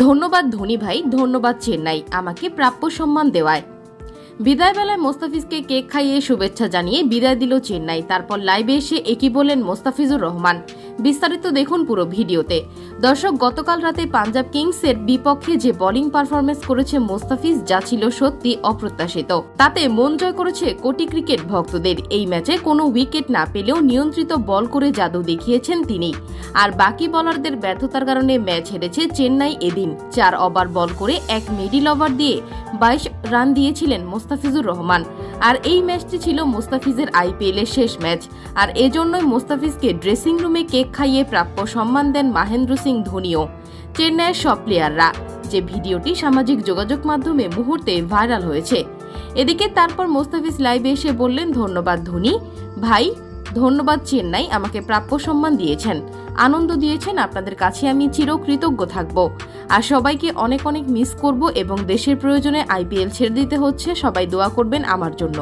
ধন্যবাদ ধোনি ভাই, ধন্যবাদ চেন্নাই আমাকে প্রাপ্য সম্মান দেওয়ায়। বিদায় বেলায় মোস্তাফিজকে কেক খাইয়ে শুভেচ্ছা জানিয়ে বিদায় দিল চেন্নাই। তারপর লাইভে এসে একই বললেন মোস্তাফিজুর রহমান। বিস্তারিত দেখুন পুরো ভিডিওতে। দর্শক, গতকাল রাতে পাঞ্জাব কিংসের বিপক্ষে যে বোলিং পারফরমেন্স করেছে মোস্তাফিজ, যা ছিল সত্যি অপ্রত্যাশিত। তাতে মন জয় করেছে কোটি ক্রিকেট ভক্তদের। এই ম্যাচে কোনো উইকেট না পেলেও নিয়ন্ত্রিত বল করে জাদু দেখিয়েছেন তিনি। আর বাকি বোলারদের ব্যর্থতার কারণে ম্যাচ হেরেছে চেন্নাই। এদিন 4 ওভার বল করে এক মিডল ওভার দিয়ে 22 রান দিয়েছিলেন মোস্তাফিজুর রহমান। আর এই ম্যাচটি ছিল মোস্তাফিজের আইপিএলের শেষ ম্যাচ। আর এজন্যই মোস্তাফিজকে ড্রেসিং রুমে কেক খাইয়ে প্রাপ্য সম্মান দেন মহেন্দ্র সিং ধোনিও, চেন্নাইয়ের সব প্লেয়াররা। যে ভিডিওটি সামাজিক যোগাযোগ মাধ্যমে মুহূর্তে ভাইরাল হয়েছে। এদিকে তারপর মোস্তাফিজ লাইভে এসে বললেন, ধন্যবাদ ধোনি ভাই, ধন্যবাদ চেন্নাই আমাকে প্রাপ্য সম্মান দিয়েছেন, আনন্দ দিয়েছেন। আপনাদের কাছে আমি চিরকৃতজ্ঞ থাকব। আর সবাইকে অনেক অনেক মিস করব এবং দেশের প্রয়োজনে আইপিএল ছেড়ে দিতে হচ্ছে। সবাই দোয়া করবেন আমার জন্য।